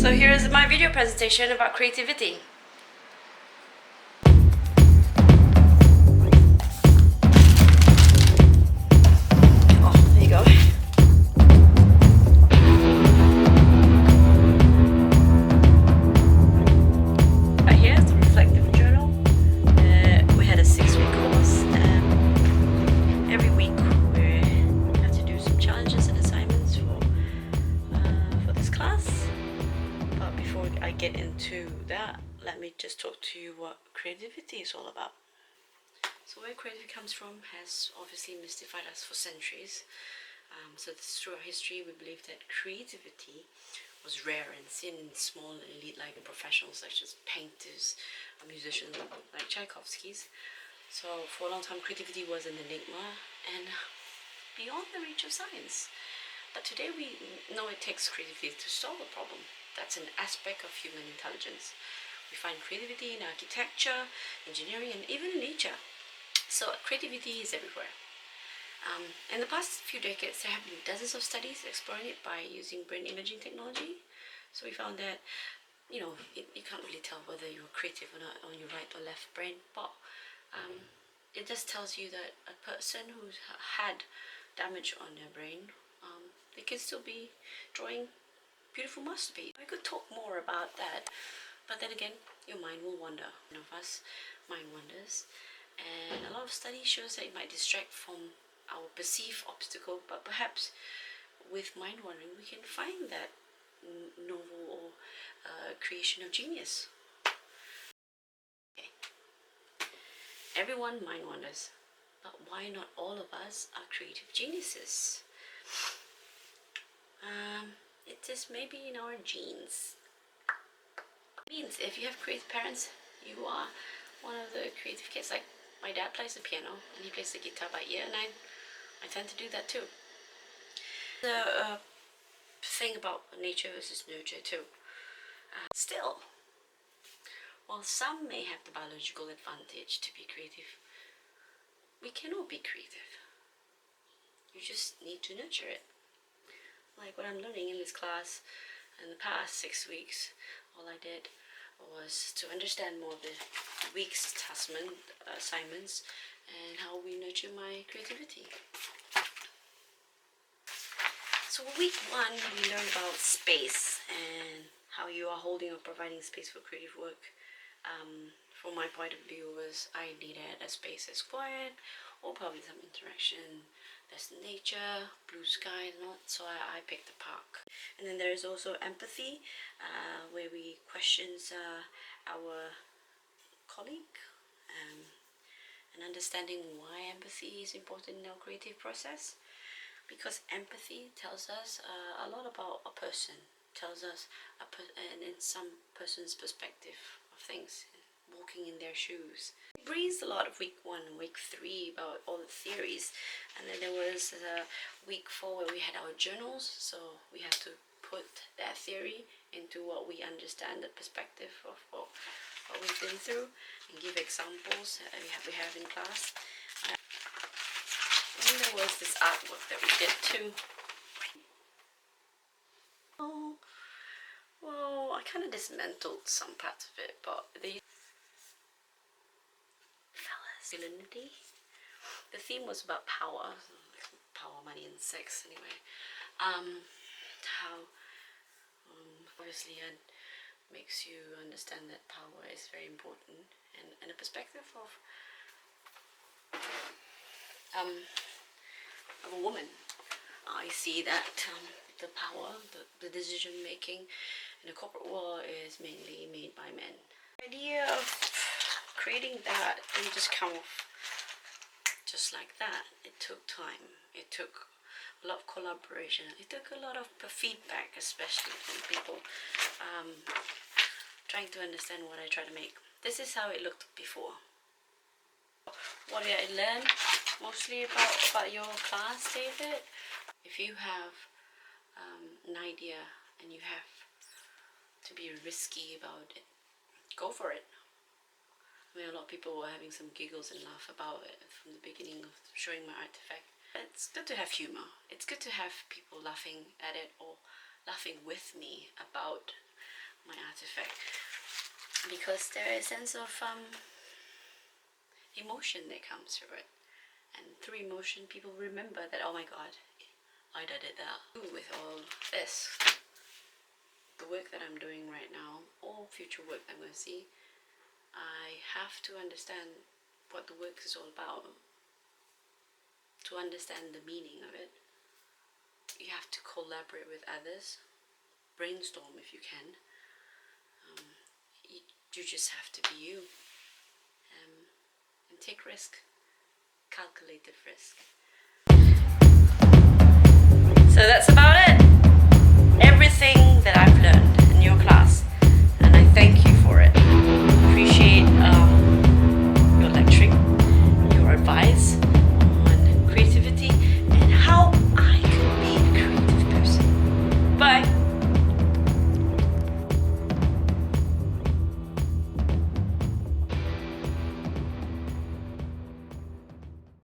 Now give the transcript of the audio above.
So here's my video presentation about creativity. Oh, there you go. Right here is the reflective journal. We had a 6-week course. Every week we have to do some challenges and assignments for this class. But before I get into that, let me just talk to you what creativity is all about. So where creativity comes from has obviously mystified us for centuries. So throughout history, we believe that creativity was rare and seen in small elite-like professionals such as painters or musicians like Tchaikovsky's. So for a long time, creativity was an enigma and beyond the reach of science. But today we know it takes creativity to solve a problem. That's an aspect of human intelligence. We find creativity in architecture, engineering, and even in nature. So creativity is everywhere. In the past few decades, there have been dozens of studies exploring it by using brain imaging technology. So we found that, you can't really tell whether you're creative or not on your right or left brain, but it just tells you that a person who's had damage on their brain, they can still be drawing beautiful masterpieces. I could talk more about that, but then again, your mind will wander. None of us mind wanders, and a lot of studies shows that it might distract from our perceived obstacle, but perhaps with mind wandering we can find that novel or creation of genius. Okay. Everyone mind wanders, but why not all of us are creative geniuses? It is maybe in our genes. It means if you have creative parents, you are one of the creative kids. Like my dad plays the piano and he plays the guitar by ear, and I tend to do that too. The thing about nature versus nurture too. Still, while some may have the biological advantage to be creative, we can all be creative. You just need to nurture it. Like what I'm learning in this class in the past 6 weeks, all I did was to understand more of the week's assignments and how we nurture my creativity. So week 1, we learned about space and how you are holding or providing space for creative work. From my point of view, was I needed a space that's quiet or probably some interaction. There's nature, blue sky and all, so I picked the park. And then there is also empathy, where we questions our colleague, and understanding why empathy is important in our creative process. Because empathy tells us a lot about a person, tells us and in some person's perspective of things, walking in their shoes. We breezed a lot of week 1 and week 3 about all the theories, and then there was week 4 where we had our journals, so we had to put that theory into what we understand, the perspective of what we've been through, and give examples we have in class. And then there was this artwork that we did too. Oh, well, I kind of dismantled some parts of it, but the masculinity. The theme was about power, money, and sex. Anyway, how obviously it makes you understand that power is very important, and a perspective of a woman. I see that the power, the decision making in the corporate world is mainly made by men. The idea of creating that didn't just come off just like that. It took time. It took a lot of collaboration. It took a lot of feedback, especially from people trying to understand what I try to make. This is how it looked before. What did I learn mostly about your class, David? If you have an idea and you have to be risky about it, go for it. I mean, a lot of people were having some giggles and laugh about it from the beginning of showing my artifact. It's good to have humor. It's good to have people laughing at it or laughing with me about my artifact, because there is a sense of emotion that comes through it, and through emotion people remember that, oh my god, I did that. With all this, the work that I'm doing right now, or future work that I'm going to see, I have to understand what the work is all about. To understand the meaning of it, you have to collaborate with others, brainstorm if you can. You just have to be you, and take risk, calculated risk. So that's about